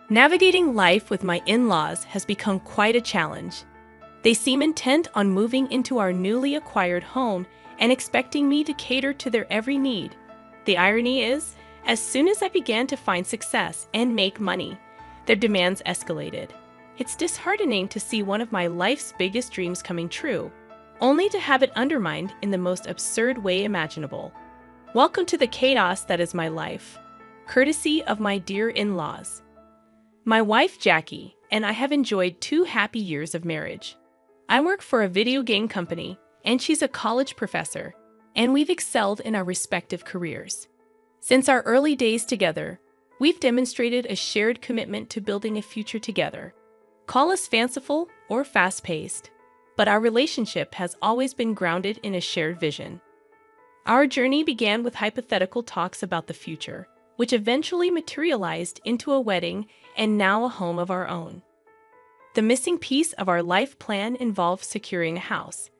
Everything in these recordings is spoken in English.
Navigating life with my in-laws has become quite a challenge. They seem intent on moving into our newly acquired home and expecting me to cater to their every need. The irony is, as soon as I began to find success and make money, their demands escalated. It's disheartening to see one of my life's biggest dreams coming true, only to have it undermined in the most absurd way imaginable. Welcome to the chaos that is my life, courtesy of my dear in-laws. My wife Jackie and I have enjoyed 2 happy years of marriage. I work for a video game company, and she's a college professor, and we've excelled in our respective careers. Since our early days together, we've demonstrated a shared commitment to building a future together. Call us fanciful or fast-paced, but our relationship has always been grounded in a shared vision. Our journey began with hypothetical talks about the future, which eventually materialized into a wedding and now a home of our own. The missing piece of our life plan involved securing a house,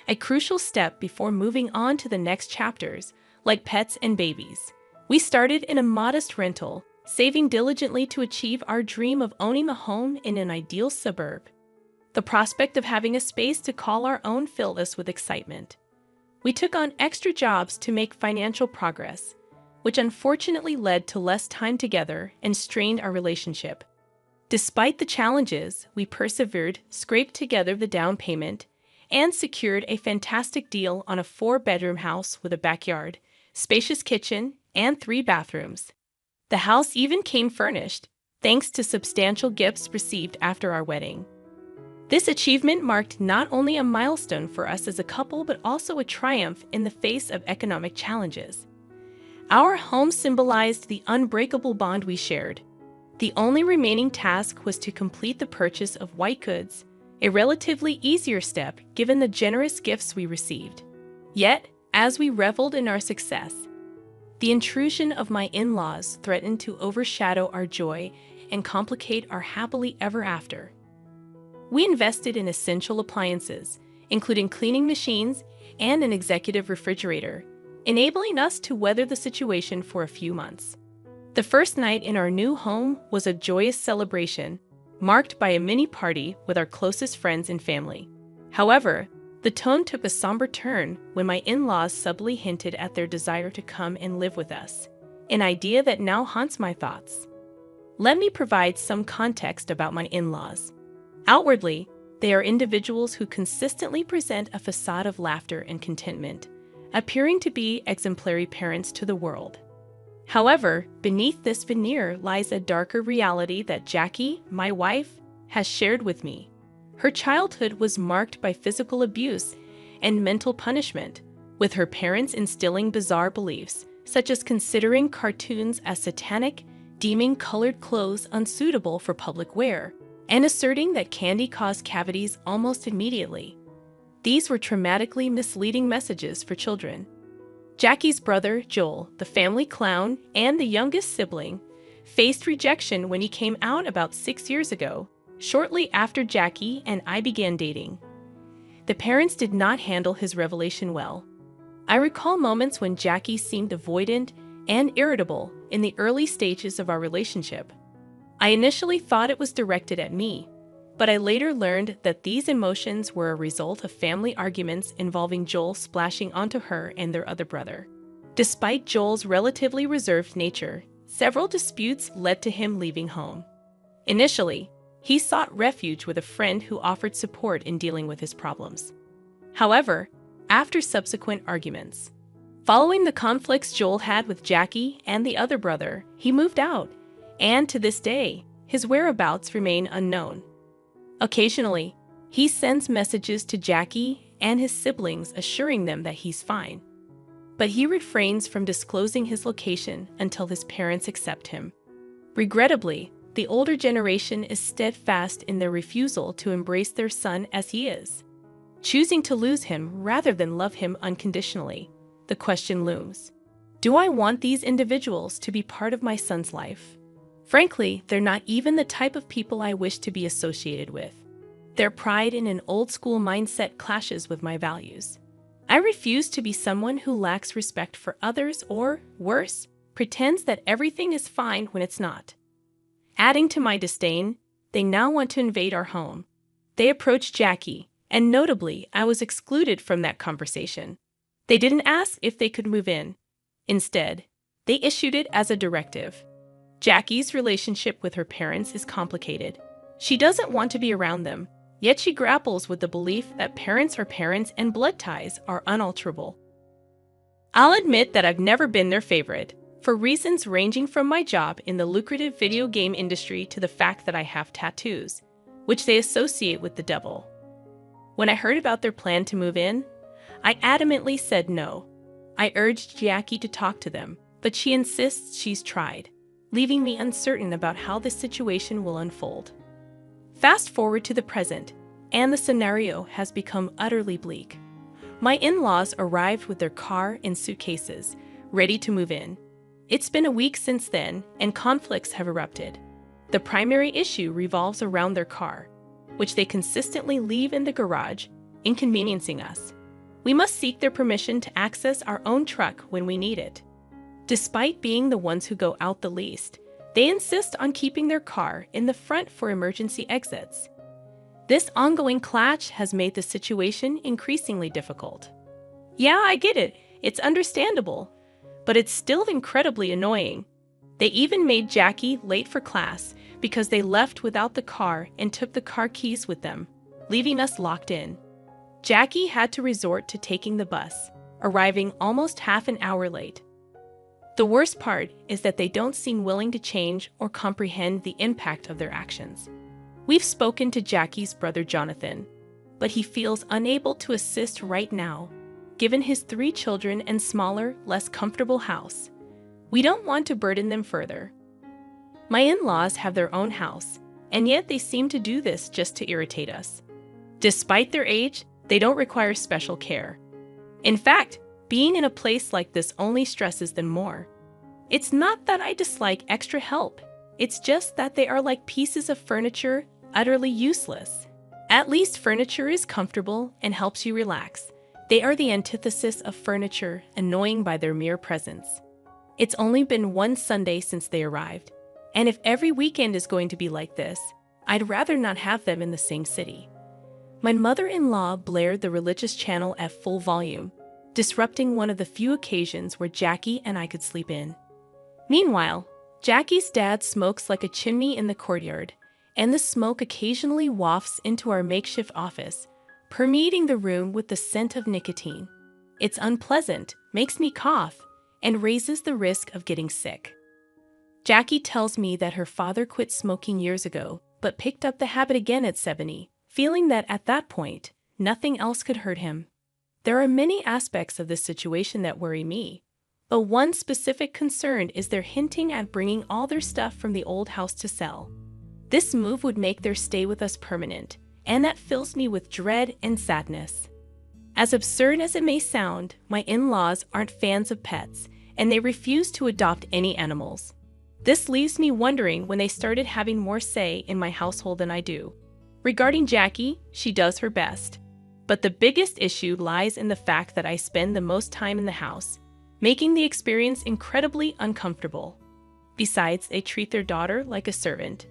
a crucial step before moving on to the next chapters, like pets and babies. We started in a modest rental, saving diligently to achieve our dream of owning a home in an ideal suburb. The prospect of having a space to call our own filled us with excitement. We took on extra jobs to make financial progress, which unfortunately led to less time together and strained our relationship. Despite the challenges, we persevered, scraped together the down payment, and secured a fantastic deal on a 4-bedroom house with a backyard, spacious kitchen, and 3 bathrooms. The house even came furnished, thanks to substantial gifts received after our wedding. This achievement marked not only a milestone for us as a couple, but also a triumph in the face of economic challenges. Our home symbolized the unbreakable bond we shared. The only remaining task was to complete the purchase of white goods, a relatively easier step given the generous gifts we received. Yet, as we reveled in our success, the intrusion of my in-laws threatened to overshadow our joy and complicate our happily ever after. We invested in essential appliances, including cleaning machines and an executive refrigerator, enabling us to weather the situation for a few months. The first night in our new home was a joyous celebration, marked by a mini party with our closest friends and family. However, the tone took a somber turn when my in-laws subtly hinted at their desire to come and live with us, an idea that now haunts my thoughts. Let me provide some context about my in-laws. Outwardly, they are individuals who consistently present a facade of laughter and contentment, appearing to be exemplary parents to the world. However, beneath this veneer lies a darker reality that Jackie, my wife, has shared with me. Her childhood was marked by physical abuse and mental punishment, with her parents instilling bizarre beliefs, such as considering cartoons as satanic, deeming colored clothes unsuitable for public wear, and asserting that candy caused cavities almost immediately. These were traumatically misleading messages for children. Jackie's brother, Joel, the family clown and the youngest sibling, faced rejection when he came out about 6 years ago, shortly after Jackie and I began dating. The parents did not handle his revelation well. I recall moments when Jackie seemed avoidant and irritable in the early stages of our relationship. I initially thought it was directed at me, but I later learned that these emotions were a result of family arguments involving Joel splashing onto her and their other brother. Despite Joel's relatively reserved nature, several disputes led to him leaving home. Initially, he sought refuge with a friend who offered support in dealing with his problems. However, after subsequent arguments, following the conflicts Joel had with Jackie and the other brother, he moved out, and to this day, his whereabouts remain unknown. Occasionally, he sends messages to Jackie and his siblings assuring them that he's fine, but he refrains from disclosing his location until his parents accept him. Regrettably, the older generation is steadfast in their refusal to embrace their son as he is, choosing to lose him rather than love him unconditionally. The question looms: do I want these individuals to be part of my son's life? Frankly, they're not even the type of people I wish to be associated with. Their pride in an old-school mindset clashes with my values. I refuse to be someone who lacks respect for others or, worse, pretends that everything is fine when it's not. Adding to my disdain, they now want to invade our home. They approached Jackie, and notably, I was excluded from that conversation. They didn't ask if they could move in. Instead, they issued it as a directive. Jackie's relationship with her parents is complicated. She doesn't want to be around them, yet she grapples with the belief that parents are parents and blood ties are unalterable. I'll admit that I've never been their favorite, for reasons ranging from my job in the lucrative video game industry to the fact that I have tattoos, which they associate with the devil. When I heard about their plan to move in, I adamantly said no. I urged Jackie to talk to them, but she insists she's tried, leaving me uncertain about how this situation will unfold. Fast forward to the present, and the scenario has become utterly bleak. My in-laws arrived with their car and suitcases, ready to move in. It's been a week since then, and conflicts have erupted. The primary issue revolves around their car, which they consistently leave in the garage, inconveniencing us. We must seek their permission to access our own truck when we need it. Despite being the ones who go out the least, they insist on keeping their car in the front for emergency exits. This ongoing clash has made the situation increasingly difficult. Yeah, I get it. It's understandable. But it's still incredibly annoying. They even made Jackie late for class because they left without the car and took the car keys with them, leaving us locked in. Jackie had to resort to taking the bus, arriving almost half an hour late. The worst part is that they don't seem willing to change or comprehend the impact of their actions. We've spoken to Jackie's brother Jonathan, but he feels unable to assist right now, given his 3 children and smaller, less comfortable house. We don't want to burden them further. My in-laws have their own house, and yet they seem to do this just to irritate us. Despite their age, they don't require special care. In fact, being in a place like this only stresses them more. It's not that I dislike extra help. It's just that they are like pieces of furniture, utterly useless. At least furniture is comfortable and helps you relax. They are the antithesis of furniture, annoying by their mere presence. It's only been one Sunday since they arrived, and if every weekend is going to be like this, I'd rather not have them in the same city. My mother-in-law blared the religious channel at full volume, disrupting one of the few occasions where Jackie and I could sleep in. Meanwhile, Jackie's dad smokes like a chimney in the courtyard, and the smoke occasionally wafts into our makeshift office, permeating the room with the scent of nicotine. It's unpleasant, makes me cough, and raises the risk of getting sick. Jackie tells me that her father quit smoking years ago, but picked up the habit again at 70, feeling that at that point, nothing else could hurt him. There are many aspects of this situation that worry me, but one specific concern is their hinting at bringing all their stuff from the old house to sell. This move would make their stay with us permanent, and that fills me with dread and sadness. As absurd as it may sound, my in-laws aren't fans of pets, and they refuse to adopt any animals. This leaves me wondering when they started having more say in my household than I do. Regarding Jackie, she does her best. But the biggest issue lies in the fact that I spend the most time in the house, making the experience incredibly uncomfortable. Besides, they treat their daughter like a servant,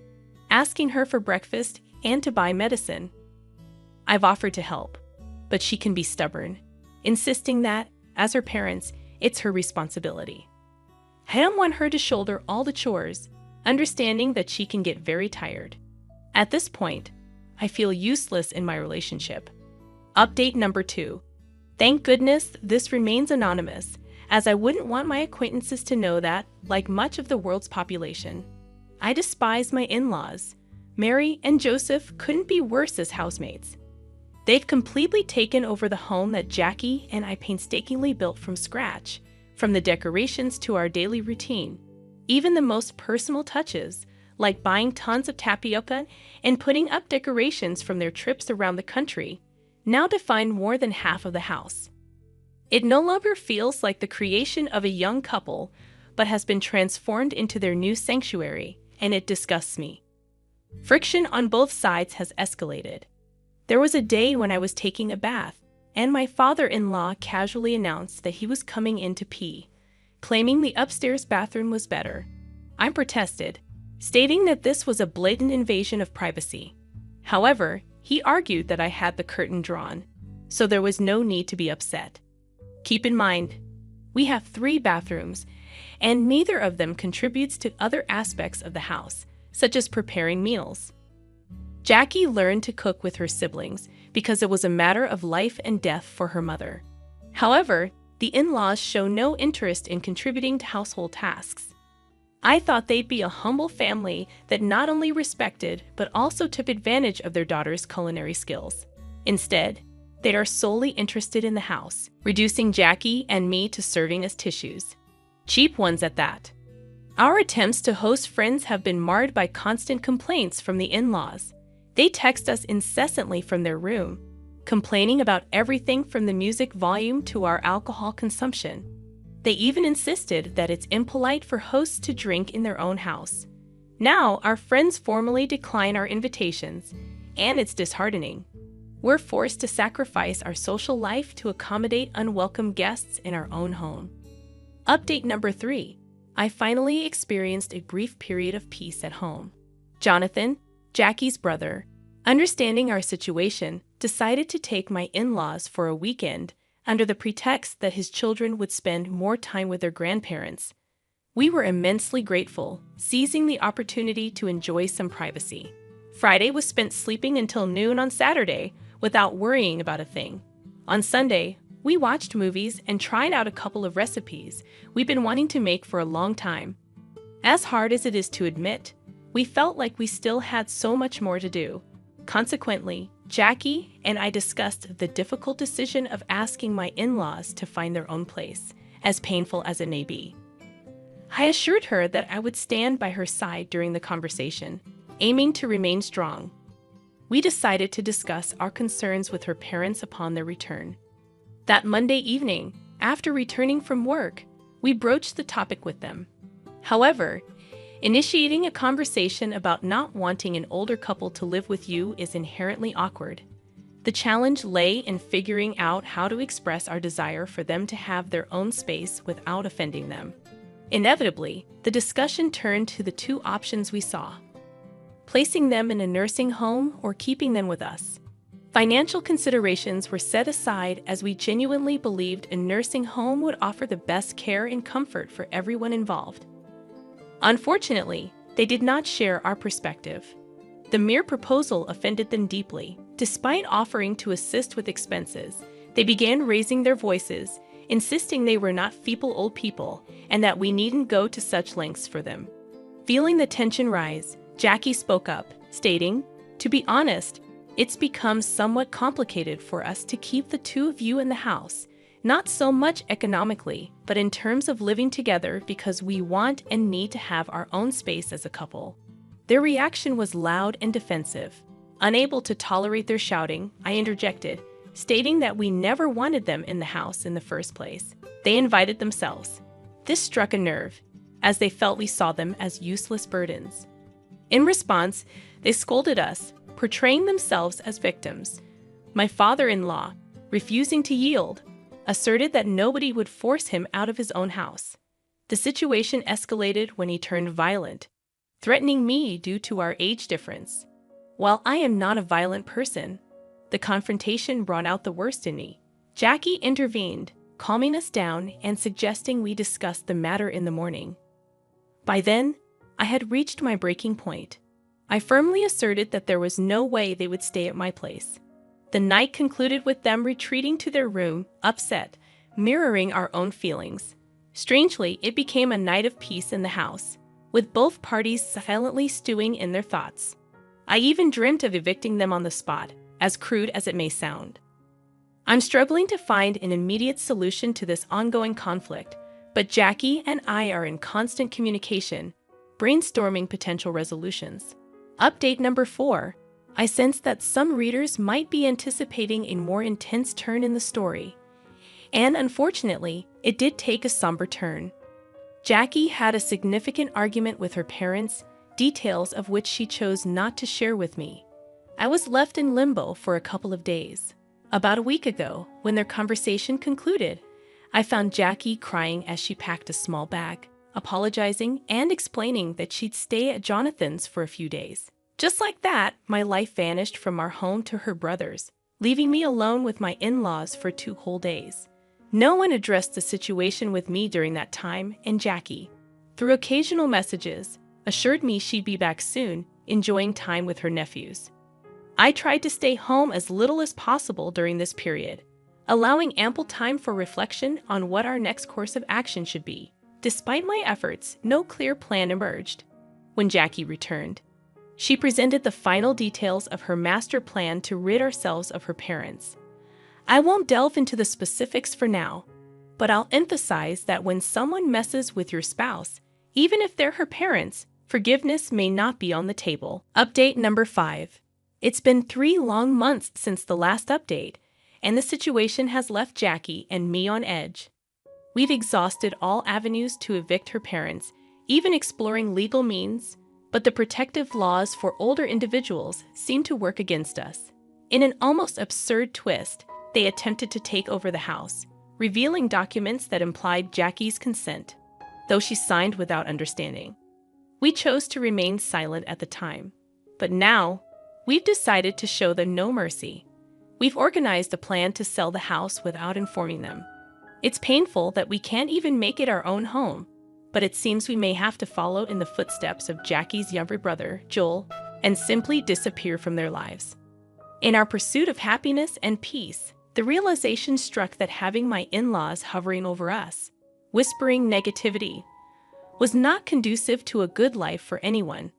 asking her for breakfast and to buy medicine. I've offered to help, but she can be stubborn, insisting that, as her parents, it's her responsibility. I don't want her to shoulder all the chores, understanding that she can get very tired. At this point, I feel useless in my relationship. Update number 2. Thank goodness this remains anonymous, as I wouldn't want my acquaintances to know that, like much of the world's population, I despise my in-laws. Mary and Joseph couldn't be worse as housemates. They've completely taken over the home that Jackie and I painstakingly built from scratch, from the decorations to our daily routine. Even the most personal touches, like buying tons of tapioca and putting up decorations from their trips around the country, now define more than half of the house. It no longer feels like the creation of a young couple, but has been transformed into their new sanctuary, and it disgusts me. Friction on both sides has escalated. There was a day when I was taking a bath, and my father-in-law casually announced that he was coming in to pee, claiming the upstairs bathroom was better. I protested, stating that this was a blatant invasion of privacy. However, he argued that I had the curtain drawn, so there was no need to be upset. Keep in mind, we have 3 bathrooms, and neither of them contributes to other aspects of the house, such as preparing meals. Jackie learned to cook with her siblings because it was a matter of life and death for her mother. However, the in-laws show no interest in contributing to household tasks. I thought they'd be a humble family that not only respected but also took advantage of their daughter's culinary skills. Instead, they are solely interested in the house, reducing Jackie and me to serving as tissues. Cheap ones at that. Our attempts to host friends have been marred by constant complaints from the in-laws. They text us incessantly from their room, complaining about everything from the music volume to our alcohol consumption. They even insisted that it's impolite for hosts to drink in their own house. Now, our friends formally decline our invitations, and it's disheartening. We're forced to sacrifice our social life to accommodate unwelcome guests in our own home. Update number 3. I finally experienced a brief period of peace at home. Jonathan, Jackie's brother, understanding our situation, decided to take my in-laws for a weekend under the pretext that his children would spend more time with their grandparents. We were immensely grateful, seizing the opportunity to enjoy some privacy. Friday was spent sleeping until noon on Saturday without worrying about a thing. On Sunday, we watched movies and tried out a couple of recipes we've been wanting to make for a long time. As hard as it is to admit, we felt like we still had so much more to do. Consequently, Jackie and I discussed the difficult decision of asking my in-laws to find their own place, as painful as it may be. I assured her that I would stand by her side during the conversation, aiming to remain strong. We decided to discuss our concerns with her parents upon their return. That Monday evening, after returning from work, we broached the topic with them. However, initiating a conversation about not wanting an older couple to live with you is inherently awkward. The challenge lay in figuring out how to express our desire for them to have their own space without offending them. Inevitably, the discussion turned to the 2 options we saw: placing them in a nursing home or keeping them with us. Financial considerations were set aside as we genuinely believed a nursing home would offer the best care and comfort for everyone involved. Unfortunately, they did not share our perspective. The mere proposal offended them deeply. Despite offering to assist with expenses, they began raising their voices, insisting they were not feeble old people and that we needn't go to such lengths for them. Feeling the tension rise, Jackie spoke up, stating, "To be honest, it's become somewhat complicated for us to keep the 2 of you in the house, not so much economically, but in terms of living together because we want and need to have our own space as a couple." Their reaction was loud and defensive. Unable to tolerate their shouting, I interjected, stating that we never wanted them in the house in the first place. They invited themselves. This struck a nerve, as they felt we saw them as useless burdens. In response, they scolded us, portraying themselves as victims. My father-in-law, refusing to yield, asserted that nobody would force him out of his own house. The situation escalated when he turned violent, threatening me due to our age difference. While I am not a violent person, the confrontation brought out the worst in me. Jackie intervened, calming us down and suggesting we discuss the matter in the morning. By then, I had reached my breaking point. I firmly asserted that there was no way they would stay at my place. The night concluded with them retreating to their room, upset, mirroring our own feelings. Strangely, it became a night of peace in the house, with both parties silently stewing in their thoughts. I even dreamt of evicting them on the spot, as crude as it may sound. I'm struggling to find an immediate solution to this ongoing conflict, but Jackie and I are in constant communication, brainstorming potential resolutions. Update number 4. I sense that some readers might be anticipating a more intense turn in the story. And unfortunately, it did take a somber turn. Jackie had a significant argument with her parents, details of which she chose not to share with me. I was left in limbo for a couple of days. About a week ago, when their conversation concluded, I found Jackie crying as she packed a small bag. apologizing and explaining that she'd stay at Jonathan's for a few days. Just like that, my life vanished from our home to her brother's, leaving me alone with my in-laws for 2 whole days. No one addressed the situation with me during that time, and Jackie, through occasional messages, assured me she'd be back soon, enjoying time with her nephews. I tried to stay home as little as possible during this period, allowing ample time for reflection on what our next course of action should be. Despite my efforts, no clear plan emerged. When Jackie returned, she presented the final details of her master plan to rid ourselves of her parents. I won't delve into the specifics for now, but I'll emphasize that when someone messes with your spouse, even if they're her parents, forgiveness may not be on the table. Update number 5. It's been 3 long months since the last update, and the situation has left Jackie and me on edge. We've exhausted all avenues to evict her parents, even exploring legal means, but the protective laws for older individuals seem to work against us. In an almost absurd twist, they attempted to take over the house, revealing documents that implied Jackie's consent, though she signed without understanding. We chose to remain silent at the time, but now, we've decided to show them no mercy. We've organized a plan to sell the house without informing them. It's painful that we can't even make it our own home, but it seems we may have to follow in the footsteps of Jackie's younger brother, Joel, and simply disappear from their lives. In our pursuit of happiness and peace, the realization struck that having my in-laws hovering over us, whispering negativity, was not conducive to a good life for anyone.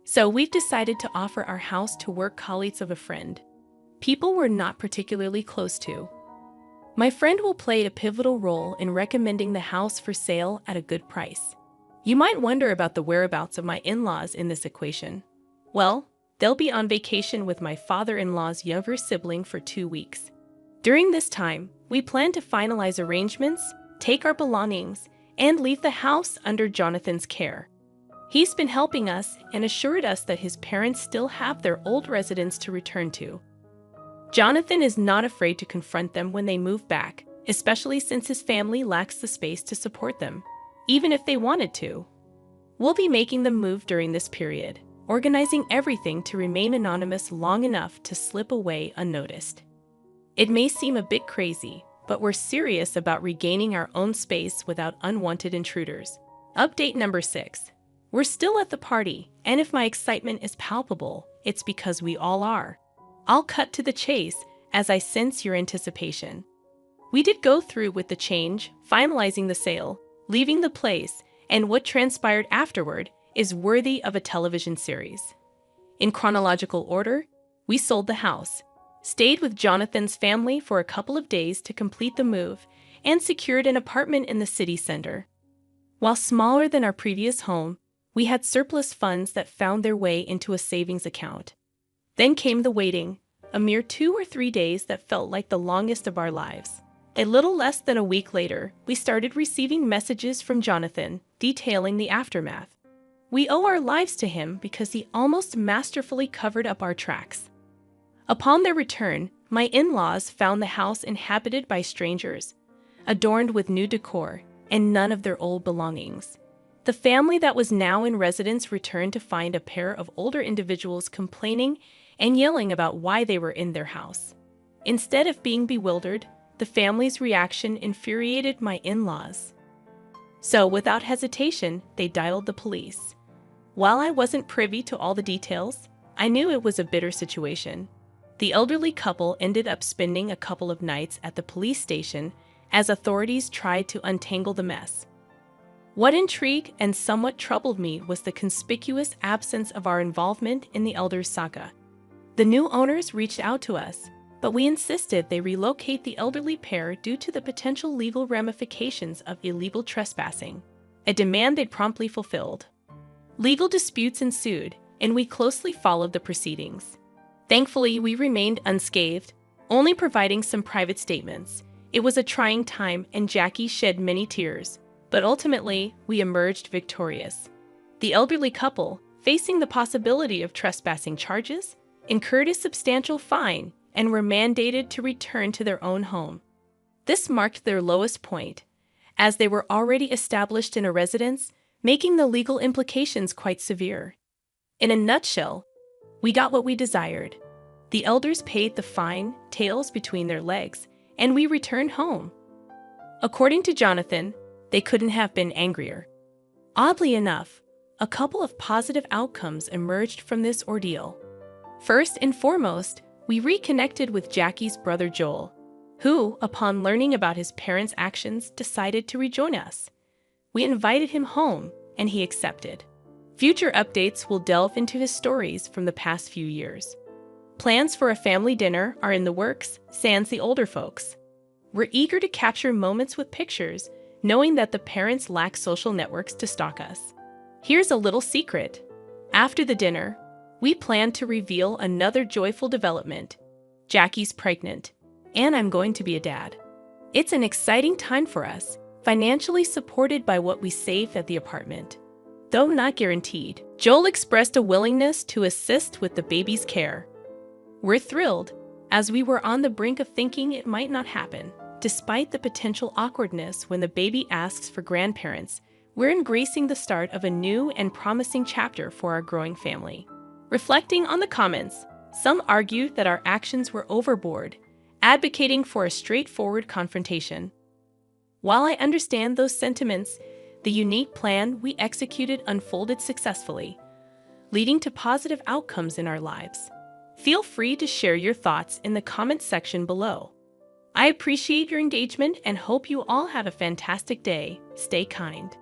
So we've decided to offer our house to work colleagues of a friend, people we're not particularly close to. My friend will play a pivotal role in recommending the house for sale at a good price. You might wonder about the whereabouts of my in-laws in this equation. Well, they'll be on vacation with my father-in-law's younger sibling for 2 weeks. During this time, we plan to finalize arrangements, take our belongings, and leave the house under Jonathan's care. He's been helping us and assured us that his parents still have their old residence to return to. Jonathan is not afraid to confront them when they move back, especially since his family lacks the space to support them, even if they wanted to. We'll be making them move during this period, organizing everything to remain anonymous long enough to slip away unnoticed. It may seem a bit crazy, but we're serious about regaining our own space without unwanted intruders. Update number 6. We're still at the party, and if my excitement is palpable, it's because we all are. I'll cut to the chase as I sense your anticipation. We did go through with the change, finalizing the sale, leaving the place, and what transpired afterward is worthy of a television series. In chronological order, we sold the house, stayed with Jonathan's family for a couple of days to complete the move, and secured an apartment in the city center. While smaller than our previous home, we had surplus funds that found their way into a savings account. Then came the waiting, a mere 2 or 3 days that felt like the longest of our lives. A little less than a week later, we started receiving messages from Jonathan detailing the aftermath. We owe our lives to him because he almost masterfully covered up our tracks. Upon their return, my in-laws found the house inhabited by strangers, adorned with new decor, and none of their old belongings. The family that was now in residence returned to find a pair of older individuals complaining and yelling about why they were in their house. Instead of being bewildered, the family's reaction infuriated my in-laws. So, without hesitation, they dialed the police. While I wasn't privy to all the details, I knew it was a bitter situation. The elderly couple ended up spending a couple of nights at the police station as authorities tried to untangle the mess. What intrigued and somewhat troubled me was the conspicuous absence of our involvement in the elders' saga. The new owners reached out to us, but we insisted they relocate the elderly pair due to the potential legal ramifications of illegal trespassing, a demand they promptly fulfilled. Legal disputes ensued, and we closely followed the proceedings. Thankfully, we remained unscathed, only providing some private statements. It was a trying time, and Jackie shed many tears, but ultimately, we emerged victorious. The elderly couple, facing the possibility of trespassing charges, incurred a substantial fine and were mandated to return to their own home. This marked their lowest point, as they were already established in a residence, making the legal implications quite severe. In a nutshell, we got what we desired. The elders paid the fine, tails between their legs, and we returned home. According to Jonathan, they couldn't have been angrier. Oddly enough, a couple of positive outcomes emerged from this ordeal. First and foremost, we reconnected with Jackie's brother Joel, who, upon learning about his parents' actions, decided to rejoin us. We invited him home, and he accepted. Future updates will delve into his stories from the past few years. Plans for a family dinner are in the works, sans the older folks. We're eager to capture moments with pictures, knowing that the parents lack social networks to stalk us. Here's a little secret. After the dinner, we plan to reveal another joyful development. Jackie's pregnant, and I'm going to be a dad. It's an exciting time for us, financially supported by what we saved at the apartment. Though not guaranteed, Joel expressed a willingness to assist with the baby's care. We're thrilled, as we were on the brink of thinking it might not happen. Despite the potential awkwardness when the baby asks for grandparents, we're embracing the start of a new and promising chapter for our growing family. Reflecting on the comments, some argue that our actions were overboard, advocating for a straightforward confrontation. While I understand those sentiments, the unique plan we executed unfolded successfully, leading to positive outcomes in our lives. Feel free to share your thoughts in the comments section below. I appreciate your engagement and hope you all have a fantastic day. Stay kind.